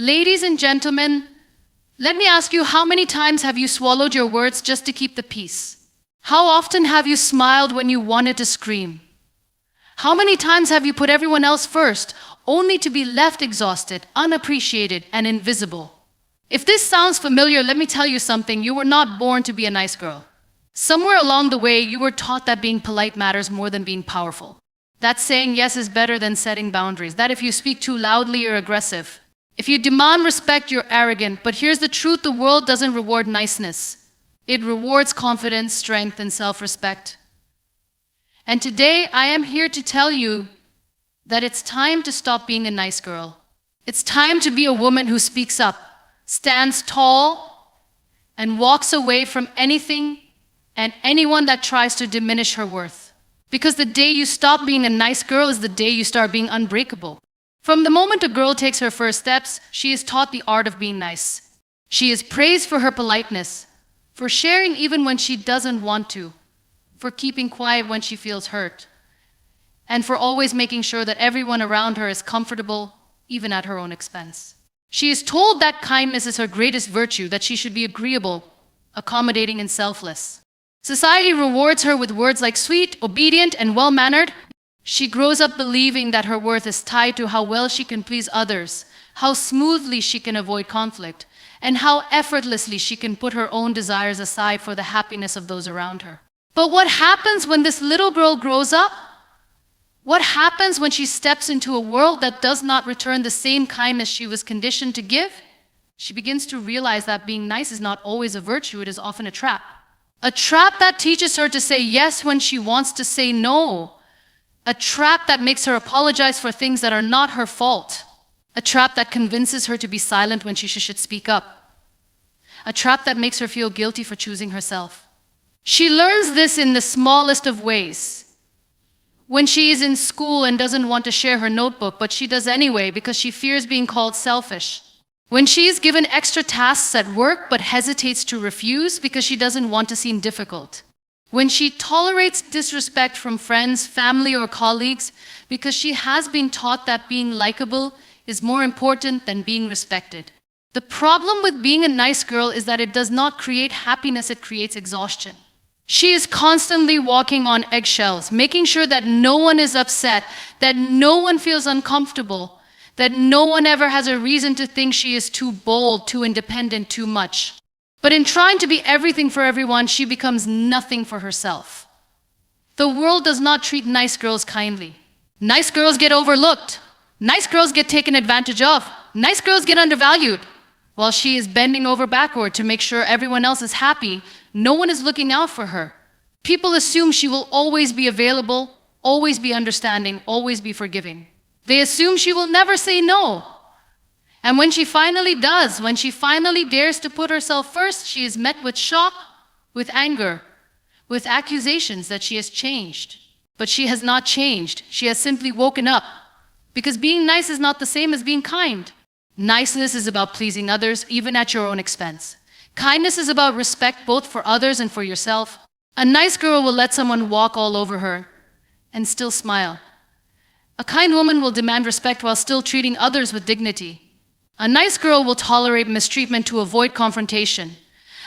Ladies and gentlemen, let me ask you, how many times have you swallowed your words just to keep the peace? How often have you smiled when you wanted to scream? How many times have you put everyone else first, only to be left exhausted, unappreciated, and invisible? If this sounds familiar, let me tell you something. You were not born to be a nice girl. Somewhere along the way, you were taught that being polite matters more than being powerful. That saying yes is better than setting boundaries. That if you speak too loudly, you're aggressive. If you demand respect, you're arrogant. But here's the truth: the world doesn't reward niceness. It rewards confidence, strength, and self-respect. And today, I am here to tell you that it's time to stop being a nice girl. It's time to be a woman who speaks up, stands tall, and walks away from anything and anyone that tries to diminish her worth. Because the day you stop being a nice girl is the day you start being unbreakable. From the moment a girl takes her first steps, she is taught the art of being nice. She is praised for her politeness, for sharing even when she doesn't want to, for keeping quiet when she feels hurt, and for always making sure that everyone around her is comfortable, even at her own expense. She is told that kindness is her greatest virtue, that she should be agreeable, accommodating, and selfless. Society rewards her with words like sweet, obedient, and well-mannered. She grows up believing that her worth is tied to how well she can please others, how smoothly she can avoid conflict, and how effortlessly she can put her own desires aside for the happiness of those around her. But what happens when this little girl grows up? What happens when she steps into a world that does not return the same kindness she was conditioned to give? She begins to realize that being nice is not always a virtue, it is often a trap. A trap that teaches her to say yes when she wants to say no. A trap that makes her apologize for things that are not her fault. A trap that convinces her to be silent when she should speak up. A trap that makes her feel guilty for choosing herself. She learns this in the smallest of ways. When she is in school and doesn't want to share her notebook, but she does anyway because she fears being called selfish. When she is given extra tasks at work but hesitates to refuse because she doesn't want to seem difficult. When she tolerates disrespect from friends, family, or colleagues because she has been taught that being likable is more important than being respected. The problem with being a nice girl is that it does not create happiness, it creates exhaustion. She is constantly walking on eggshells, making sure that no one is upset, that no one feels uncomfortable, that no one ever has a reason to think she is too bold, too independent, too much. But in trying to be everything for everyone, she becomes nothing for herself. The world does not treat nice girls kindly. Nice girls get overlooked. Nice girls get taken advantage of. Nice girls get undervalued. While she is bending over backward to make sure everyone else is happy, no one is looking out for her. People assume she will always be available, always be understanding, always be forgiving. They assume she will never say no. And when she finally does, when she finally dares to put herself first, she is met with shock, with anger, with accusations that she has changed. But she has not changed. She has simply woken up. Because being nice is not the same as being kind. Niceness is about pleasing others, even at your own expense. Kindness is about respect both for others and for yourself. A nice girl will let someone walk all over her and still smile. A kind woman will demand respect while still treating others with dignity. A nice girl will tolerate mistreatment to avoid confrontation.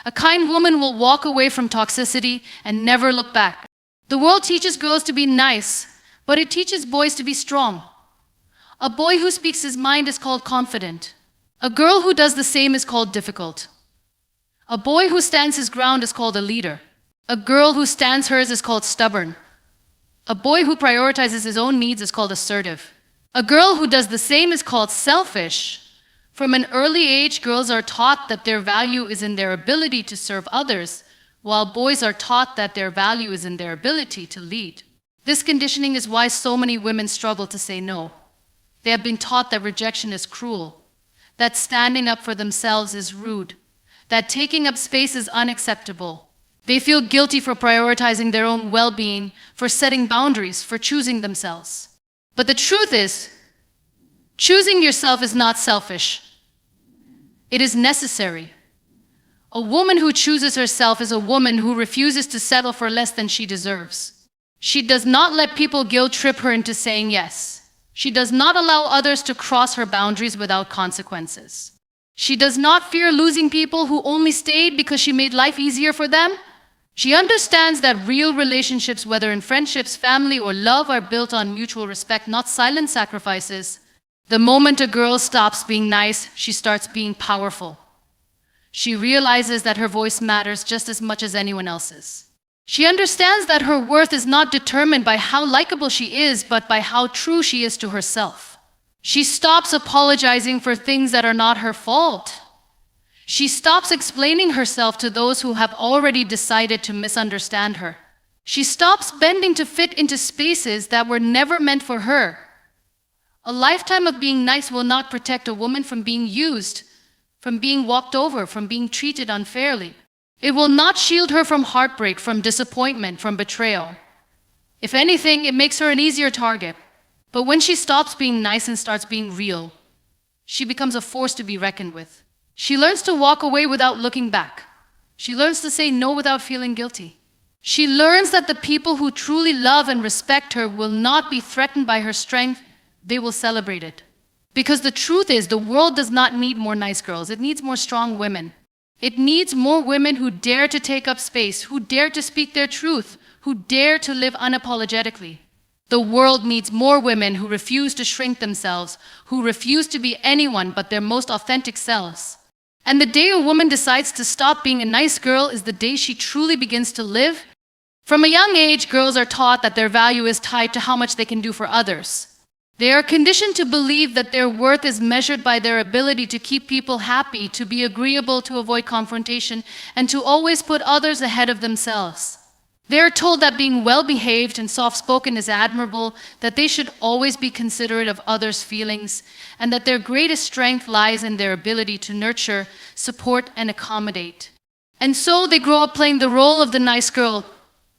A kind woman will walk away from toxicity and never look back. The world teaches girls to be nice, but it teaches boys to be strong. A boy who speaks his mind is called confident. A girl who does the same is called difficult. A boy who stands his ground is called a leader. A girl who stands hers is called stubborn. A boy who prioritizes his own needs is called assertive. A girl who does the same is called selfish. From an early age, girls are taught that their value is in their ability to serve others, while boys are taught that their value is in their ability to lead. This conditioning is why so many women struggle to say no. They have been taught that rejection is cruel, that standing up for themselves is rude, that taking up space is unacceptable. They feel guilty for prioritizing their own well-being, for setting boundaries, for choosing themselves. But the truth is, choosing yourself is not selfish. It is necessary. A woman who chooses herself is a woman who refuses to settle for less than she deserves. She does not let people guilt trip her into saying yes. She does not allow others to cross her boundaries without consequences. She does not fear losing people who only stayed because she made life easier for them. She understands that real relationships, whether in friendships, family, or love, are built on mutual respect, not silent sacrifices. The moment a girl stops being nice, she starts being powerful. She realizes that her voice matters just as much as anyone else's. She understands that her worth is not determined by how likable she is, but by how true she is to herself. She stops apologizing for things that are not her fault. She stops explaining herself to those who have already decided to misunderstand her. She stops bending to fit into spaces that were never meant for her. A lifetime of being nice will not protect a woman from being used, from being walked over, from being treated unfairly. It will not shield her from heartbreak, from disappointment, from betrayal. If anything, it makes her an easier target. But when she stops being nice and starts being real, she becomes a force to be reckoned with. She learns to walk away without looking back. She learns to say no without feeling guilty. She learns that the people who truly love and respect her will not be threatened by her strength, they will celebrate it. Because the truth is, the world does not need more nice girls, it needs more strong women. It needs more women who dare to take up space, who dare to speak their truth, who dare to live unapologetically. The world needs more women who refuse to shrink themselves, who refuse to be anyone but their most authentic selves. And the day a woman decides to stop being a nice girl is the day she truly begins to live. From a young age, girls are taught that their value is tied to how much they can do for others. They are conditioned to believe that their worth is measured by their ability to keep people happy, to be agreeable, to avoid confrontation, and to always put others ahead of themselves. They are told that being well-behaved and soft-spoken is admirable, that they should always be considerate of others' feelings, and that their greatest strength lies in their ability to nurture, support, and accommodate. And so they grow up playing the role of the nice girl,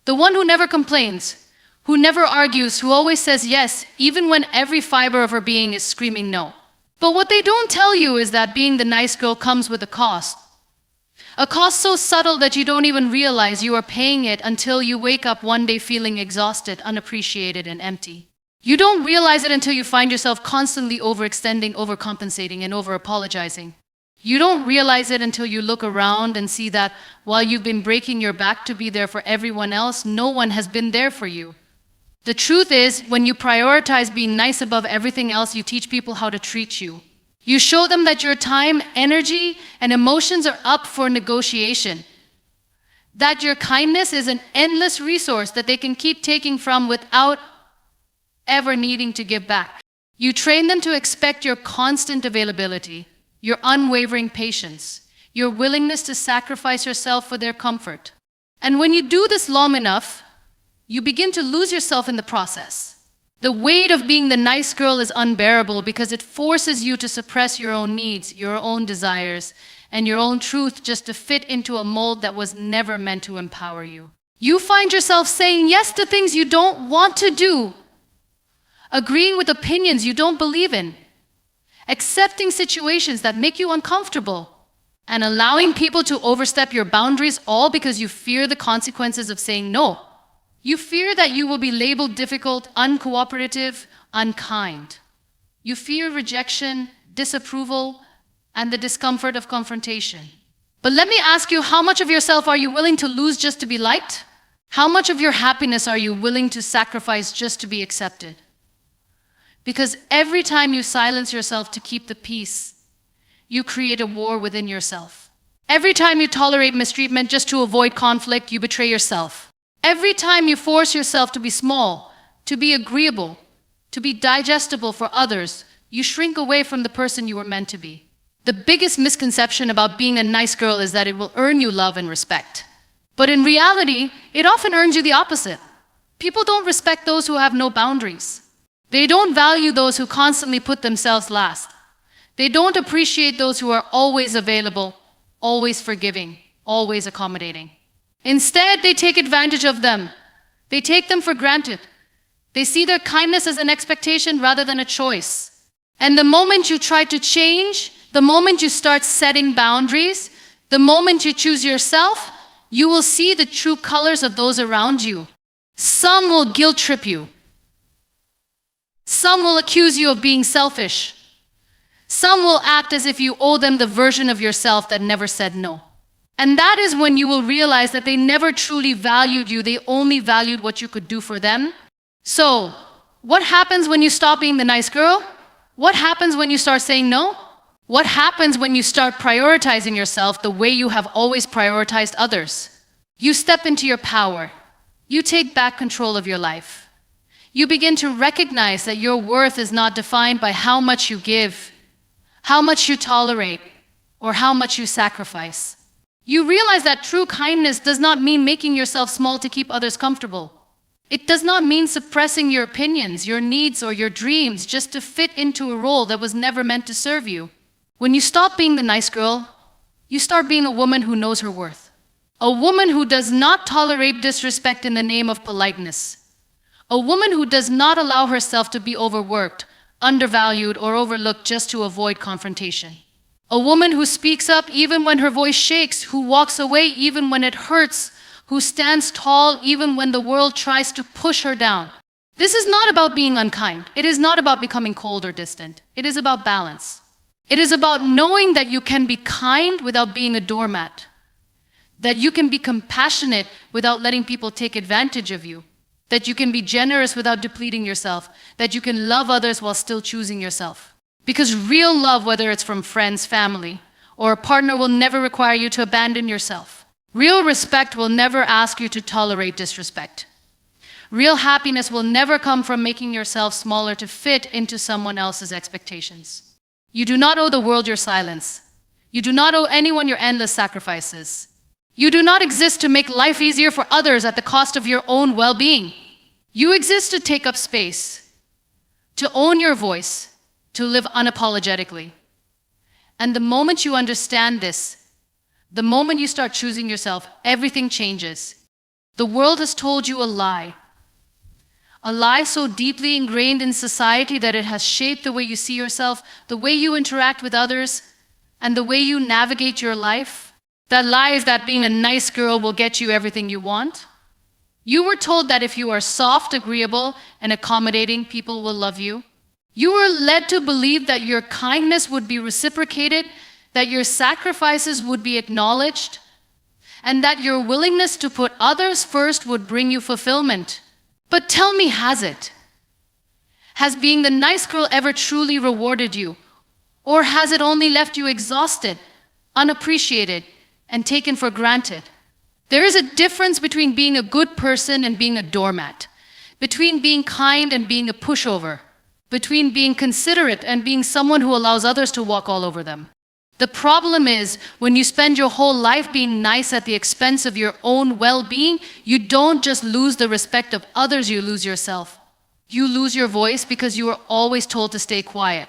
the one who never complains, who never argues, who always says yes, even when every fiber of her being is screaming no. But what they don't tell you is that being the nice girl comes with a cost. A cost so subtle that you don't even realize you are paying it until you wake up one day feeling exhausted, unappreciated, and empty. You don't realize it until you find yourself constantly overextending, overcompensating, and over-apologizing. You don't realize it until you look around and see that while you've been breaking your back to be there for everyone else, no one has been there for you. The truth is, when you prioritize being nice above everything else, you teach people how to treat you. You show them that your time, energy, and emotions are up for negotiation. That your kindness is an endless resource that they can keep taking from without ever needing to give back. You train them to expect your constant availability, your unwavering patience, your willingness to sacrifice yourself for their comfort. And when you do this long enough, you begin to lose yourself in the process. The weight of being the nice girl is unbearable because it forces you to suppress your own needs, your own desires, and your own truth just to fit into a mold that was never meant to empower you. You find yourself saying yes to things you don't want to do, agreeing with opinions you don't believe in, accepting situations that make you uncomfortable, and allowing people to overstep your boundaries, all because you fear the consequences of saying no. You fear that you will be labeled difficult, uncooperative, unkind. You fear rejection, disapproval, and the discomfort of confrontation. But let me ask you, how much of yourself are you willing to lose just to be liked? How much of your happiness are you willing to sacrifice just to be accepted? Because every time you silence yourself to keep the peace, you create a war within yourself. Every time you tolerate mistreatment just to avoid conflict, you betray yourself. Every time you force yourself to be small, to be agreeable, to be digestible for others, you shrink away from the person you were meant to be. The biggest misconception about being a nice girl is that it will earn you love and respect. But in reality, it often earns you the opposite. People don't respect those who have no boundaries. They don't value those who constantly put themselves last. They don't appreciate those who are always available, always forgiving, always accommodating. Instead, they take advantage of them. They take them for granted. They see their kindness as an expectation rather than a choice. And the moment you try to change, the moment you start setting boundaries, the moment you choose yourself, you will see the true colors of those around you. Some will guilt trip you. Some will accuse you of being selfish. Some will act as if you owe them the version of yourself that never said no. And that is when you will realize that they never truly valued you, they only valued what you could do for them. So, what happens when you stop being the nice girl? What happens when you start saying no? What happens when you start prioritizing yourself the way you have always prioritized others? You step into your power. You take back control of your life. You begin to recognize that your worth is not defined by how much you give, how much you tolerate, or how much you sacrifice. You realize that true kindness does not mean making yourself small to keep others comfortable. It does not mean suppressing your opinions, your needs, or your dreams just to fit into a role that was never meant to serve you. When you stop being the nice girl, you start being a woman who knows her worth. A woman who does not tolerate disrespect in the name of politeness. A woman who does not allow herself to be overworked, undervalued, or overlooked just to avoid confrontation. A woman who speaks up even when her voice shakes, who walks away even when it hurts, who stands tall even when the world tries to push her down. This is not about being unkind. It is not about becoming cold or distant. It is about balance. It is about knowing that you can be kind without being a doormat. That you can be compassionate without letting people take advantage of you. That you can be generous without depleting yourself. That you can love others while still choosing yourself. Because real love, whether it's from friends, family, or a partner, will never require you to abandon yourself. Real respect will never ask you to tolerate disrespect. Real happiness will never come from making yourself smaller to fit into someone else's expectations. You do not owe the world your silence. You do not owe anyone your endless sacrifices. You do not exist to make life easier for others at the cost of your own well-being. You exist to take up space, to own your voice, to live unapologetically. And the moment you understand this, the moment you start choosing yourself, everything changes. The world has told you a lie so deeply ingrained in society that it has shaped the way you see yourself, the way you interact with others, and the way you navigate your life. That lie is that being a nice girl will get you everything you want. You were told that if you are soft, agreeable, and accommodating, people will love you. You were led to believe that your kindness would be reciprocated, that your sacrifices would be acknowledged, and that your willingness to put others first would bring you fulfillment. But tell me, has it? Has being the nice girl ever truly rewarded you? Or has it only left you exhausted, unappreciated, and taken for granted? There is a difference between being a good person and being a doormat, between being kind and being a pushover, between being considerate and being someone who allows others to walk all over them. The problem is, when you spend your whole life being nice at the expense of your own well-being, you don't just lose the respect of others, you lose yourself. You lose your voice because you were always told to stay quiet.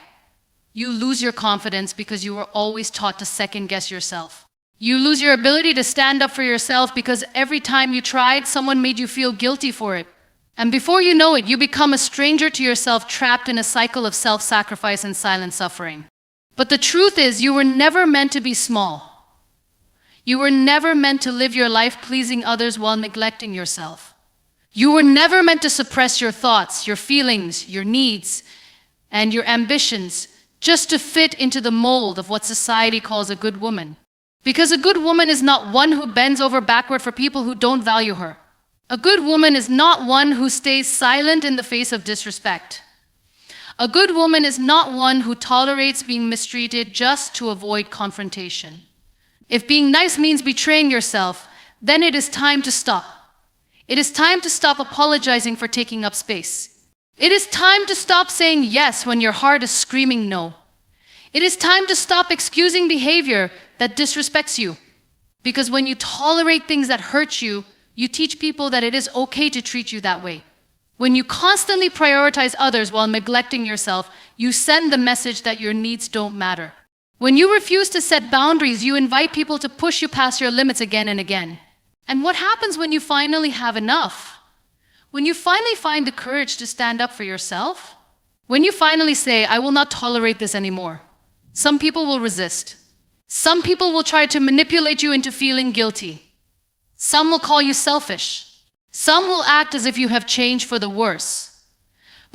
You lose your confidence because you were always taught to second-guess yourself. You lose your ability to stand up for yourself because every time you tried, someone made you feel guilty for it. And before you know it, you become a stranger to yourself, trapped in a cycle of self-sacrifice and silent suffering. But the truth is, you were never meant to be small. You were never meant to live your life pleasing others while neglecting yourself. You were never meant to suppress your thoughts, your feelings, your needs, and your ambitions just to fit into the mold of what society calls a good woman. Because a good woman is not one who bends over backward for people who don't value her. A good woman is not one who stays silent in the face of disrespect. A good woman is not one who tolerates being mistreated just to avoid confrontation. If being nice means betraying yourself, then it is time to stop. It is time to stop apologizing for taking up space. It is time to stop saying yes when your heart is screaming no. It is time to stop excusing behavior that disrespects you. Because when you tolerate things that hurt you, you teach people that it is okay to treat you that way. When you constantly prioritize others while neglecting yourself, you send the message that your needs don't matter. When you refuse to set boundaries, you invite people to push you past your limits again and again. And what happens when you finally have enough? When you finally find the courage to stand up for yourself? When you finally say, I will not tolerate this anymore. Some people will resist. Some people will try to manipulate you into feeling guilty. Some will call you selfish. Some will act as if you have changed for the worse.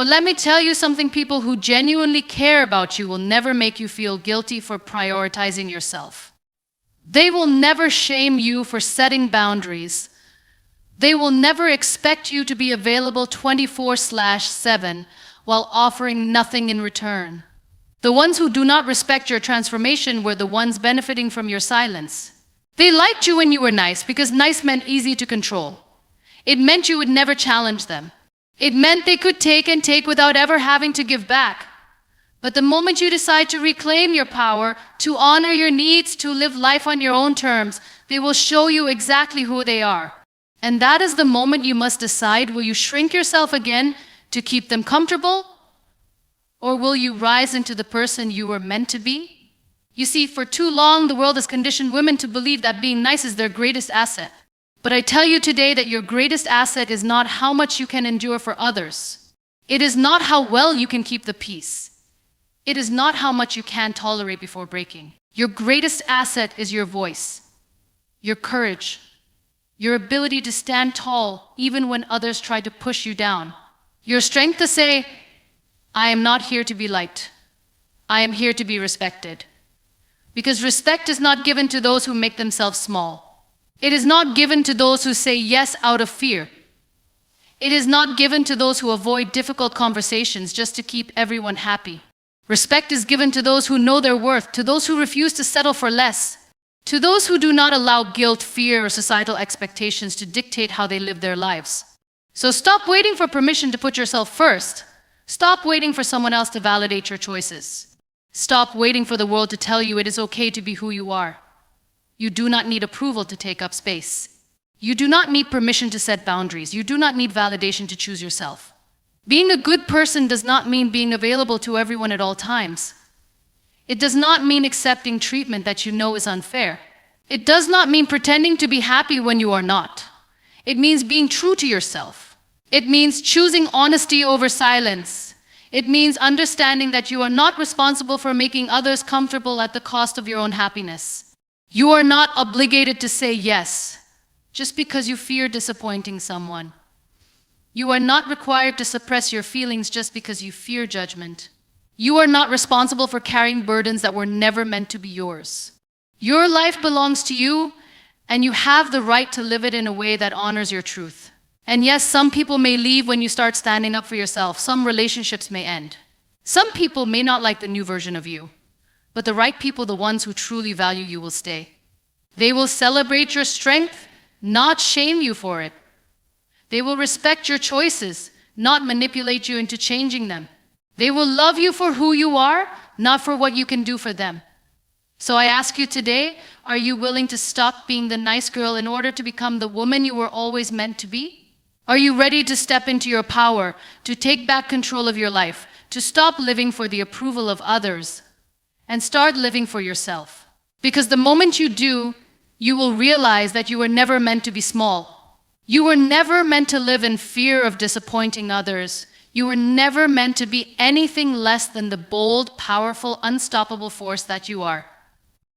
But let me tell you something, people who genuinely care about you will never make you feel guilty for prioritizing yourself. They will never shame you for setting boundaries. They will never expect you to be available 24/7 while offering nothing in return. The ones who do not respect your transformation were the ones benefiting from your silence. They liked you when you were nice because nice meant easy to control. It meant you would never challenge them. It meant they could take and take without ever having to give back. But the moment you decide to reclaim your power, to honor your needs, to live life on your own terms, they will show you exactly who they are. And that is the moment you must decide, will you shrink yourself again to keep them comfortable? Or will you rise into the person you were meant to be? You see, for too long, the world has conditioned women to believe that being nice is their greatest asset. But I tell you today that your greatest asset is not how much you can endure for others. It is not how well you can keep the peace. It is not how much you can tolerate before breaking. Your greatest asset is your voice, your courage, your ability to stand tall even when others try to push you down. Your strength to say, I am not here to be liked. I am here to be respected. Because respect is not given to those who make themselves small. It is not given to those who say yes out of fear. It is not given to those who avoid difficult conversations just to keep everyone happy. Respect is given to those who know their worth, to those who refuse to settle for less, to those who do not allow guilt, fear, or societal expectations to dictate how they live their lives. So stop waiting for permission to put yourself first. Stop waiting for someone else to validate your choices. Stop waiting for the world to tell you it is okay to be who you are. You do not need approval to take up space. You do not need permission to set boundaries. You do not need validation to choose yourself. Being a good person does not mean being available to everyone at all times. It does not mean accepting treatment that you know is unfair. It does not mean pretending to be happy when you are not. It means being true to yourself. It means choosing honesty over silence. It means understanding that you are not responsible for making others comfortable at the cost of your own happiness. You are not obligated to say yes just because you fear disappointing someone. You are not required to suppress your feelings just because you fear judgment. You are not responsible for carrying burdens that were never meant to be yours. Your life belongs to you, and you have the right to live it in a way that honors your truth. And yes, some people may leave when you start standing up for yourself. Some relationships may end. Some people may not like the new version of you. But the right people, the ones who truly value you, will stay. They will celebrate your strength, not shame you for it. They will respect your choices, not manipulate you into changing them. They will love you for who you are, not for what you can do for them. So I ask you today, are you willing to stop being the nice girl in order to become the woman you were always meant to be? Are you ready to step into your power, to take back control of your life, to stop living for the approval of others, and start living for yourself? Because the moment you do, you will realize that you were never meant to be small. You were never meant to live in fear of disappointing others. You were never meant to be anything less than the bold, powerful, unstoppable force that you are.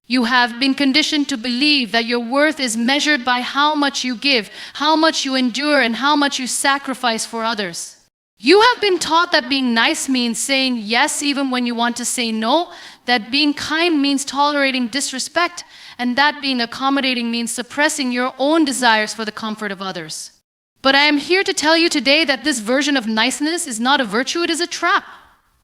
You have been conditioned to believe that your worth is measured by how much you give, how much you endure, and how much you sacrifice for others. You have been taught that being nice means saying yes even when you want to say no, that being kind means tolerating disrespect, and that being accommodating means suppressing your own desires for the comfort of others. But I am here to tell you today that this version of niceness is not a virtue, it is a trap.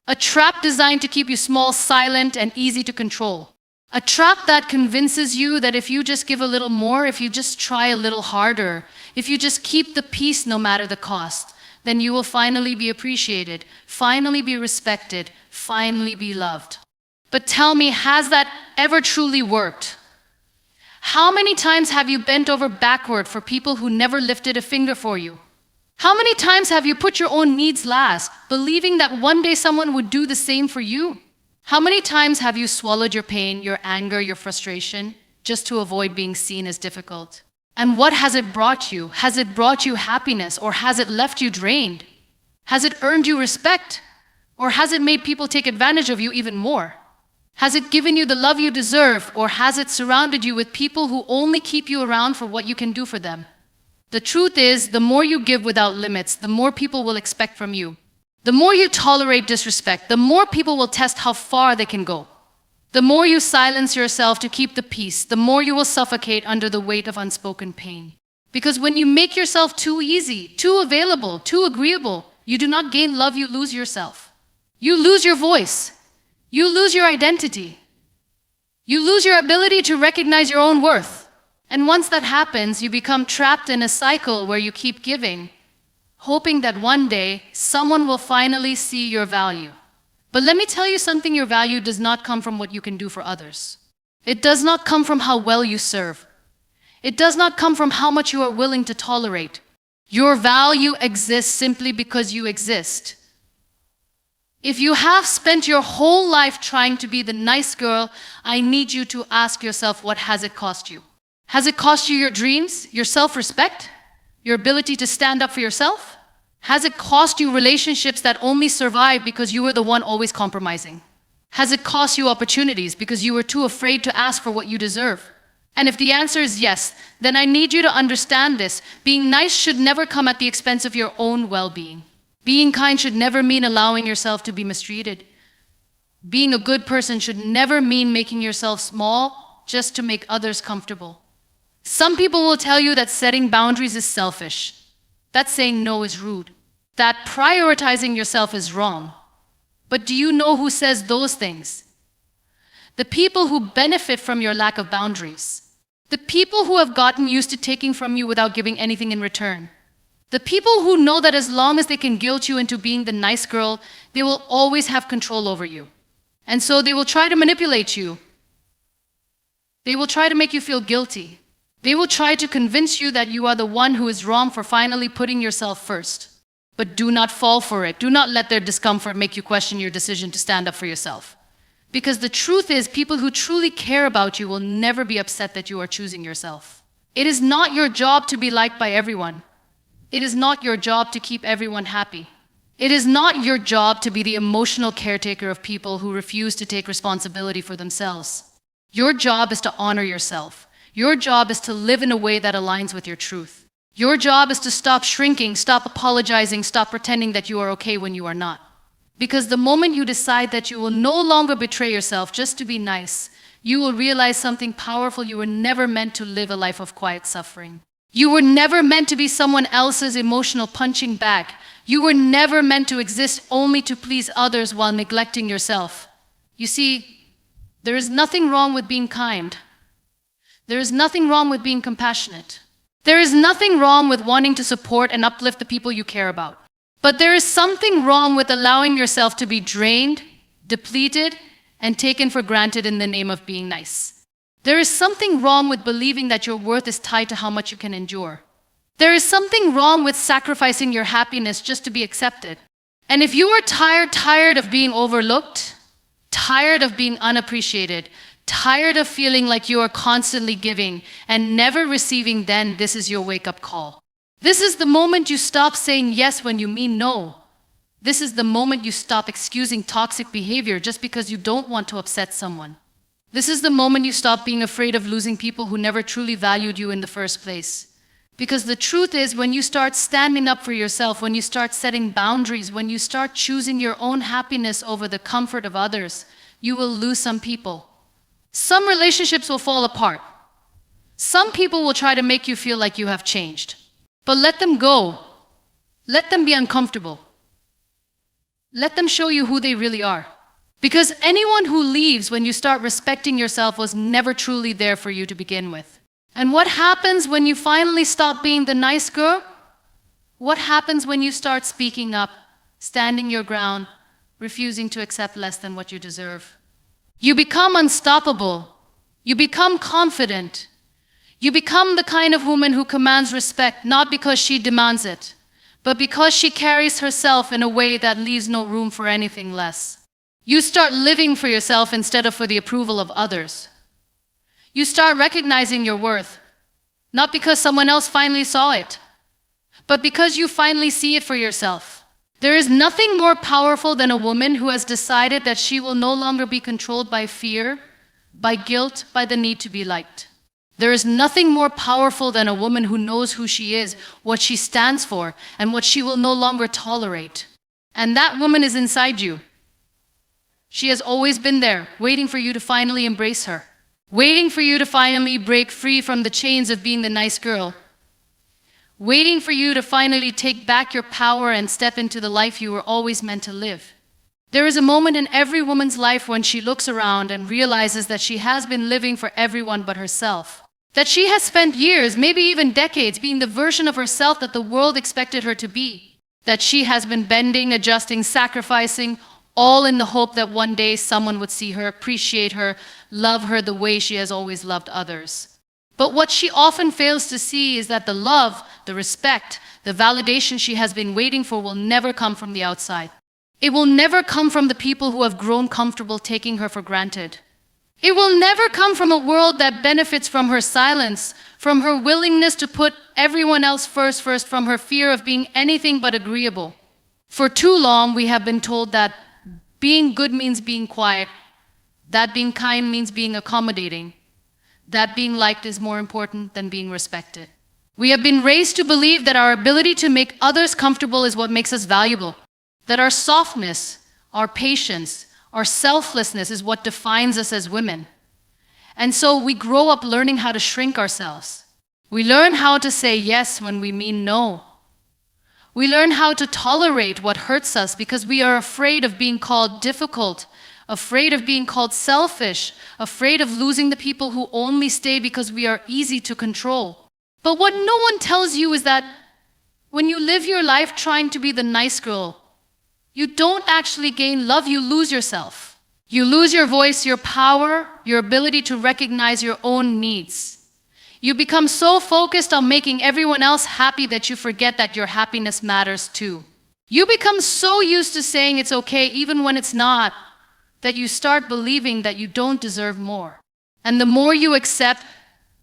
A trap designed to keep you small, silent, and easy to control. A trap that convinces you that if you just give a little more, if you just try a little harder, if you just keep the peace no matter the cost, then you will finally be appreciated, finally be respected, finally be loved. But tell me, has that ever truly worked? How many times have you bent over backward for people who never lifted a finger for you? How many times have you put your own needs last, believing that one day someone would do the same for you? How many times have you swallowed your pain, your anger, your frustration, just to avoid being seen as difficult? And what has it brought you? Has it brought you happiness, or has it left you drained? Has it earned you respect, or has it made people take advantage of you even more? Has it given you the love you deserve, or has it surrounded you with people who only keep you around for what you can do for them? The truth is, the more you give without limits, the more people will expect from you. The more you tolerate disrespect, the more people will test how far they can go. The more you silence yourself to keep the peace, the more you will suffocate under the weight of unspoken pain. Because when you make yourself too easy, too available, too agreeable, you do not gain love, you lose yourself. You lose your voice. You lose your identity. You lose your ability to recognize your own worth. And once that happens, you become trapped in a cycle where you keep giving, hoping that one day someone will finally see your value. But let me tell you something, your value does not come from what you can do for others. It does not come from how well you serve. It does not come from how much you are willing to tolerate. Your value exists simply because you exist. If you have spent your whole life trying to be the nice girl, I need you to ask yourself, what has it cost you? Has it cost you your dreams, your self-respect, your ability to stand up for yourself? Has it cost you relationships that only survive because you were the one always compromising? Has it cost you opportunities because you were too afraid to ask for what you deserve? And if the answer is yes, then I need you to understand this. Being nice should never come at the expense of your own well-being. Being kind should never mean allowing yourself to be mistreated. Being a good person should never mean making yourself small just to make others comfortable. Some people will tell you that setting boundaries is selfish, that saying no is rude, that prioritizing yourself is wrong. But do you know who says those things? The people who benefit from your lack of boundaries. The people who have gotten used to taking from you without giving anything in return. The people who know that as long as they can guilt you into being the nice girl, they will always have control over you. And so they will try to manipulate you. They will try to make you feel guilty. They will try to convince you that you are the one who is wrong for finally putting yourself first. But do not fall for it. Do not let their discomfort make you question your decision to stand up for yourself. Because the truth is, people who truly care about you will never be upset that you are choosing yourself. It is not your job to be liked by everyone. It is not your job to keep everyone happy. It is not your job to be the emotional caretaker of people who refuse to take responsibility for themselves. Your job is to honor yourself. Your job is to live in a way that aligns with your truth. Your job is to stop shrinking, stop apologizing, stop pretending that you are okay when you are not. Because the moment you decide that you will no longer betray yourself just to be nice, you will realize something powerful. You were never meant to live a life of quiet suffering. You were never meant to be someone else's emotional punching bag. You were never meant to exist only to please others while neglecting yourself. You see, there is nothing wrong with being kind. There is nothing wrong with being compassionate. There is nothing wrong with wanting to support and uplift the people you care about. But there is something wrong with allowing yourself to be drained, depleted, and taken for granted in the name of being nice. There is something wrong with believing that your worth is tied to how much you can endure. There is something wrong with sacrificing your happiness just to be accepted. And if you are tired of being overlooked, tired of being unappreciated, tired of feeling like you are constantly giving and never receiving, then this is your wake-up call. This is the moment you stop saying yes when you mean no. This is the moment you stop excusing toxic behavior just because you don't want to upset someone. This is the moment you stop being afraid of losing people who never truly valued you in the first place. Because the truth is, when you start standing up for yourself, when you start setting boundaries, when you start choosing your own happiness over the comfort of others, you will lose some people. Some relationships will fall apart. Some people will try to make you feel like you have changed. But let them go. Let them be uncomfortable. Let them show you who they really are. Because anyone who leaves when you start respecting yourself was never truly there for you to begin with. And what happens when you finally stop being the nice girl? What happens when you start speaking up, standing your ground, refusing to accept less than what you deserve? You become unstoppable. You become confident. You become the kind of woman who commands respect not because she demands it, but because she carries herself in a way that leaves no room for anything less. You start living for yourself instead of for the approval of others. You start recognizing your worth, not because someone else finally saw it, but because you finally see it for yourself. There is nothing more powerful than a woman who has decided that she will no longer be controlled by fear, by guilt, by the need to be liked. There is nothing more powerful than a woman who knows who she is, what she stands for, and what she will no longer tolerate. And that woman is inside you. She has always been there, waiting for you to finally embrace her. Waiting for you to finally break free from the chains of being the nice girl. Waiting for you to finally take back your power and step into the life you were always meant to live. There is a moment in every woman's life when she looks around and realizes that she has been living for everyone but herself. That she has spent years, maybe even decades, being the version of herself that the world expected her to be. That she has been bending, adjusting, sacrificing, all in the hope that one day someone would see her, appreciate her, love her the way she has always loved others. But what she often fails to see is that the love, the respect, the validation she has been waiting for will never come from the outside. It will never come from the people who have grown comfortable taking her for granted. It will never come from a world that benefits from her silence, from her willingness to put everyone else first, from her fear of being anything but agreeable. For too long, we have been told that being good means being quiet, that being kind means being accommodating, that being liked is more important than being respected. We have been raised to believe that our ability to make others comfortable is what makes us valuable, that our softness, our patience, our selflessness is what defines us as women. And so we grow up learning how to shrink ourselves. We learn how to say yes when we mean no. We learn how to tolerate what hurts us because we are afraid of being called difficult, afraid of being called selfish, afraid of losing the people who only stay because we are easy to control. But what no one tells you is that when you live your life trying to be the nice girl, you don't actually gain love, you lose yourself. You lose your voice, your power, your ability to recognize your own needs. You become so focused on making everyone else happy that you forget that your happiness matters too. You become so used to saying it's okay even when it's not, that you start believing that you don't deserve more. And the more you accept,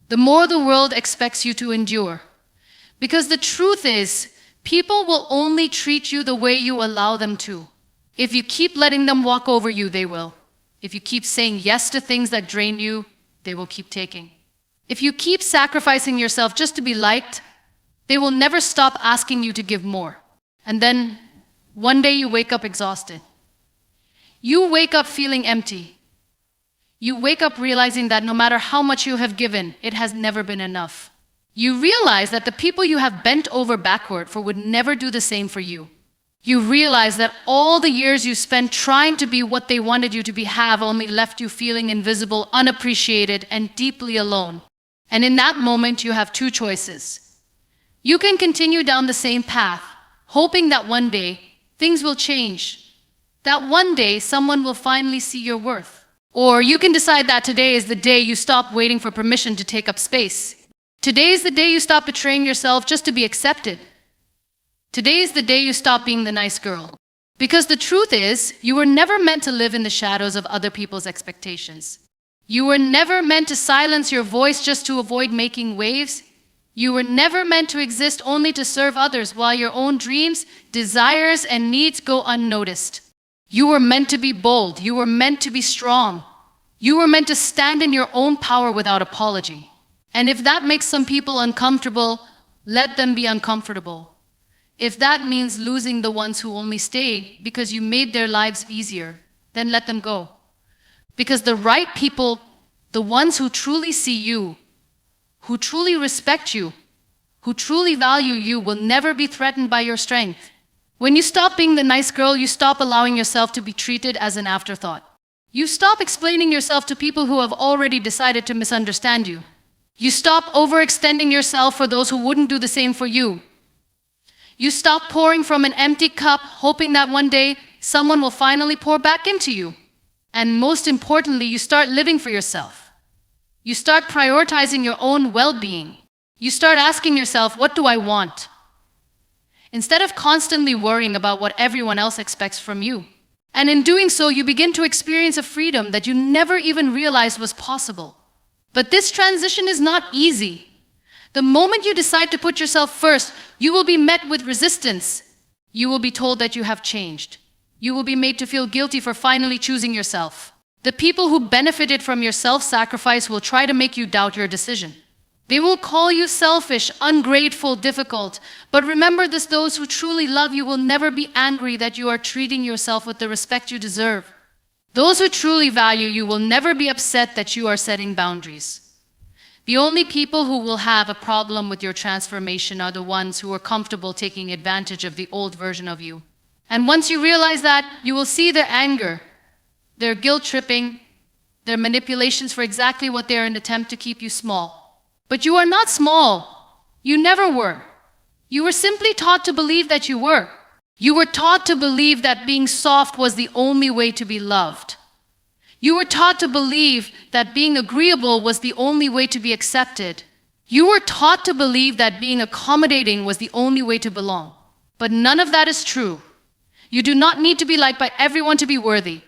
the more the world expects you to endure. Because the truth is, people will only treat you the way you allow them to. If you keep letting them walk over you, they will. If you keep saying yes to things that drain you, they will keep taking. If you keep sacrificing yourself just to be liked, they will never stop asking you to give more. And then, one day you wake up exhausted. You wake up feeling empty. You wake up realizing that no matter how much you have given, it has never been enough. You realize that the people you have bent over backward for would never do the same for you. You realize that all the years you spent trying to be what they wanted you to be have only left you feeling invisible, unappreciated, and deeply alone. And in that moment, you have two choices. You can continue down the same path, hoping that one day things will change, that one day someone will finally see your worth. Or you can decide that today is the day you stop waiting for permission to take up space. Today is the day you stop betraying yourself just to be accepted. Today is the day you stop being the nice girl. Because the truth is, you were never meant to live in the shadows of other people's expectations. You were never meant to silence your voice just to avoid making waves. You were never meant to exist only to serve others while your own dreams, desires, and needs go unnoticed. You were meant to be bold. You were meant to be strong. You were meant to stand in your own power without apology. And if that makes some people uncomfortable, let them be uncomfortable. If that means losing the ones who only stayed because you made their lives easier, then let them go. Because the right people, the ones who truly see you, who truly respect you, who truly value you, will never be threatened by your strength. When you stop being the nice girl, you stop allowing yourself to be treated as an afterthought. You stop explaining yourself to people who have already decided to misunderstand you. You stop overextending yourself for those who wouldn't do the same for you. You stop pouring from an empty cup, hoping that one day someone will finally pour back into you. And most importantly, you start living for yourself. You start prioritizing your own well-being. You start asking yourself, what do I want? Instead of constantly worrying about what everyone else expects from you. And in doing so, you begin to experience a freedom that you never even realized was possible. But this transition is not easy. The moment you decide to put yourself first, you will be met with resistance. You will be told that you have changed. You will be made to feel guilty for finally choosing yourself. The people who benefited from your self-sacrifice will try to make you doubt your decision. They will call you selfish, ungrateful, difficult. But remember this, those who truly love you will never be angry that you are treating yourself with the respect you deserve. Those who truly value you will never be upset that you are setting boundaries. The only people who will have a problem with your transformation are the ones who are comfortable taking advantage of the old version of you. And once you realize that, you will see their anger, their guilt-tripping, their manipulations for exactly what they are in an attempt to keep you small. But you are not small. You never were. You were simply taught to believe that you were. You were taught to believe that being soft was the only way to be loved. You were taught to believe that being agreeable was the only way to be accepted. You were taught to believe that being accommodating was the only way to belong. But none of that is true. You do not need to be liked by everyone to be worthy.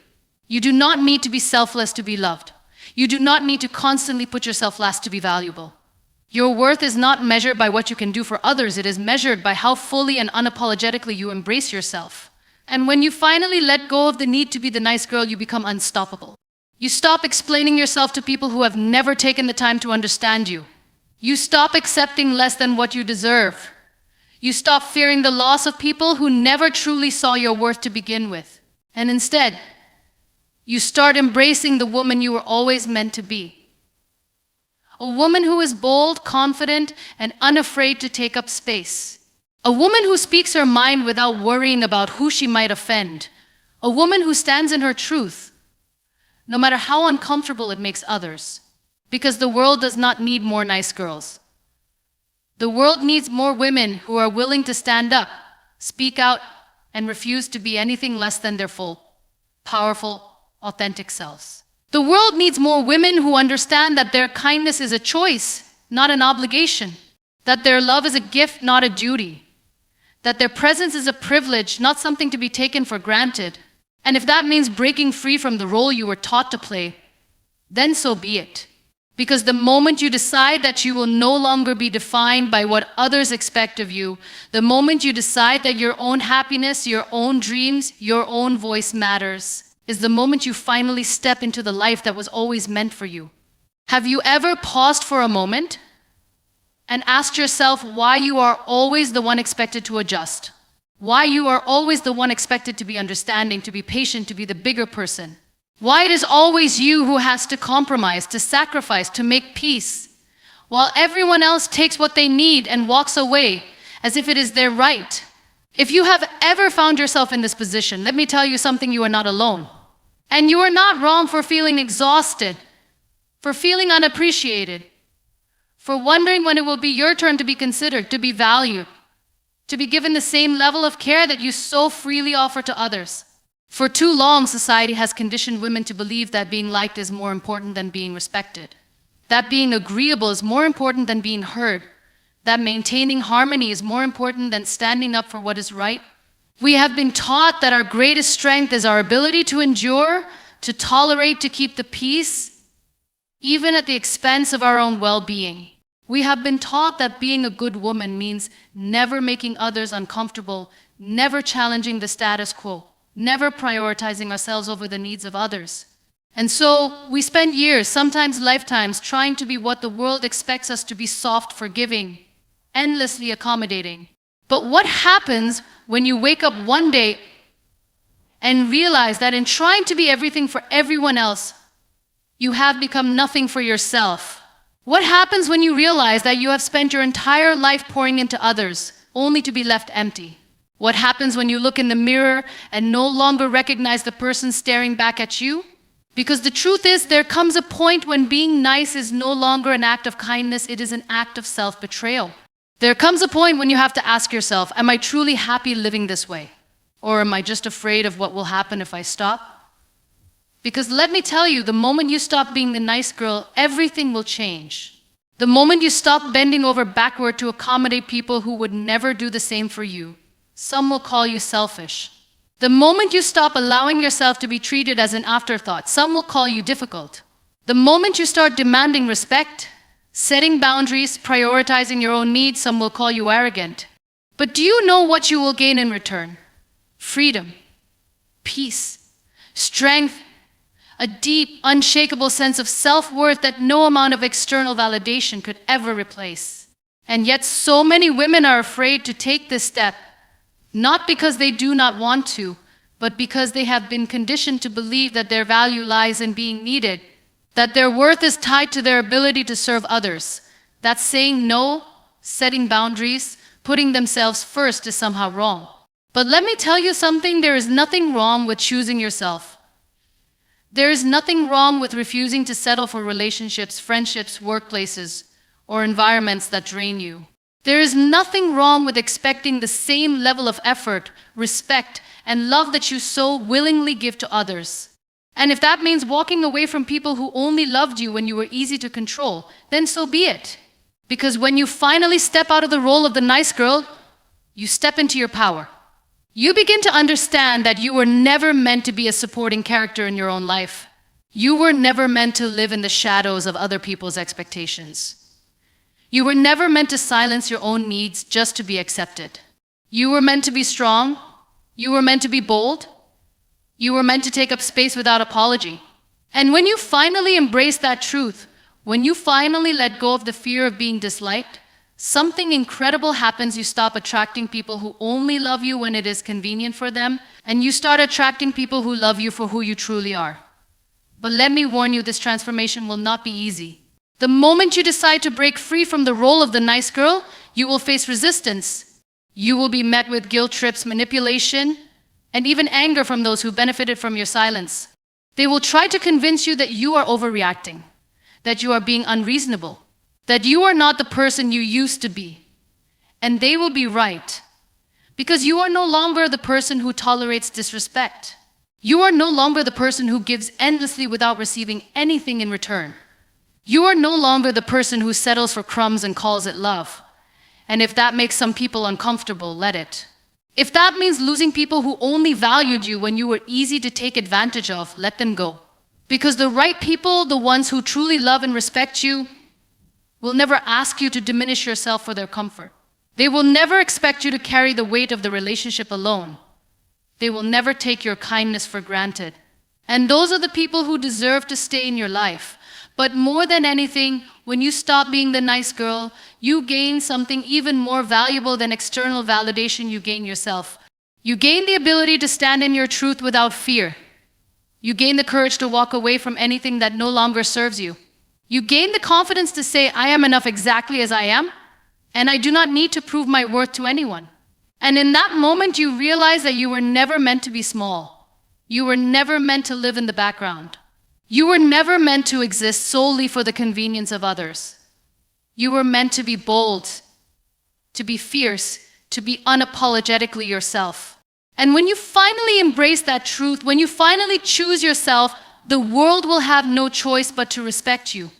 You do not need to be selfless to be loved. You do not need to constantly put yourself last to be valuable. Your worth is not measured by what you can do for others. It is measured by how fully and unapologetically you embrace yourself. And when you finally let go of the need to be the nice girl, you become unstoppable. You stop explaining yourself to people who have never taken the time to understand you. You stop accepting less than what you deserve. You stop fearing the loss of people who never truly saw your worth to begin with. And instead, you start embracing the woman you were always meant to be. A woman who is bold, confident, and unafraid to take up space. A woman who speaks her mind without worrying about who she might offend. A woman who stands in her truth, no matter how uncomfortable it makes others. Because the world does not need more nice girls. The world needs more women who are willing to stand up, speak out, and refuse to be anything less than their full, powerful, authentic selves. The world needs more women who understand that their kindness is a choice, not an obligation. That their love is a gift, not a duty. That their presence is a privilege, not something to be taken for granted. And if that means breaking free from the role you were taught to play, then so be it. Because the moment you decide that you will no longer be defined by what others expect of you, the moment you decide that your own happiness, your own dreams, your own voice matters, is the moment you finally step into the life that was always meant for you. Have you ever paused for a moment and asked yourself why you are always the one expected to adjust? Why you are always the one expected to be understanding, to be patient, to be the bigger person? Why it is always you who has to compromise, to sacrifice, to make peace, while everyone else takes what they need and walks away as if it is their right? If you have ever found yourself in this position, let me tell you something: you are not alone. And you are not wrong for feeling exhausted, for feeling unappreciated, for wondering when it will be your turn to be considered, to be valued, to be given the same level of care that you so freely offer to others. For too long, society has conditioned women to believe that being liked is more important than being respected, that being agreeable is more important than being heard, that maintaining harmony is more important than standing up for what is right. We have been taught that our greatest strength is our ability to endure, to tolerate, to keep the peace, even at the expense of our own well-being. We have been taught that being a good woman means never making others uncomfortable, never challenging the status quo, never prioritizing ourselves over the needs of others. And so we spend years, sometimes lifetimes, trying to be what the world expects us to be: soft, forgiving, endlessly accommodating. But what happens when you wake up one day and realize that in trying to be everything for everyone else, you have become nothing for yourself? What happens when you realize that you have spent your entire life pouring into others, only to be left empty? What happens when you look in the mirror and no longer recognize the person staring back at you? Because the truth is, there comes a point when being nice is no longer an act of kindness, it is an act of self-betrayal. There comes a point when you have to ask yourself, am I truly happy living this way? Or am I just afraid of what will happen if I stop? Because let me tell you, the moment you stop being the nice girl, everything will change. The moment you stop bending over backward to accommodate people who would never do the same for you, some will call you selfish. The moment you stop allowing yourself to be treated as an afterthought, some will call you difficult. The moment you start demanding respect, setting boundaries, prioritizing your own needs, some will call you arrogant. But do you know what you will gain in return? Freedom, peace, strength, a deep, unshakable sense of self-worth that no amount of external validation could ever replace. And yet so many women are afraid to take this step, not because they do not want to, but because they have been conditioned to believe that their value lies in being needed, that their worth is tied to their ability to serve others, that saying no, setting boundaries, putting themselves first is somehow wrong. But let me tell you something, there is nothing wrong with choosing yourself. There is nothing wrong with refusing to settle for relationships, friendships, workplaces, or environments that drain you. There is nothing wrong with expecting the same level of effort, respect, and love that you so willingly give to others. And if that means walking away from people who only loved you when you were easy to control, then so be it. Because when you finally step out of the role of the nice girl, you step into your power. You begin to understand that you were never meant to be a supporting character in your own life. You were never meant to live in the shadows of other people's expectations. You were never meant to silence your own needs just to be accepted. You were meant to be strong. You were meant to be bold. You were meant to take up space without apology. And when you finally embrace that truth, when you finally let go of the fear of being disliked, something incredible happens. You stop attracting people who only love you when it is convenient for them, and you start attracting people who love you for who you truly are. But let me warn you, this transformation will not be easy. The moment you decide to break free from the role of the nice girl, you will face resistance. You will be met with guilt trips, manipulation, and even anger from those who benefited from your silence. They will try to convince you that you are overreacting, that you are being unreasonable, that you are not the person you used to be. And they will be right, because you are no longer the person who tolerates disrespect. You are no longer the person who gives endlessly without receiving anything in return. You are no longer the person who settles for crumbs and calls it love. And if that makes some people uncomfortable, let it. If that means losing people who only valued you when you were easy to take advantage of, let them go. Because the right people, the ones who truly love and respect you, will never ask you to diminish yourself for their comfort. They will never expect you to carry the weight of the relationship alone. They will never take your kindness for granted. And those are the people who deserve to stay in your life. But more than anything, when you stop being the nice girl, you gain something even more valuable than external validation. You gain yourself. You gain the ability to stand in your truth without fear. You gain the courage to walk away from anything that no longer serves you. You gain the confidence to say, I am enough exactly as I am, and I do not need to prove my worth to anyone. And in that moment, you realize that you were never meant to be small. You were never meant to live in the background. You were never meant to exist solely for the convenience of others. You were meant to be bold, to be fierce, to be unapologetically yourself. And when you finally embrace that truth, when you finally choose yourself, the world will have no choice but to respect you.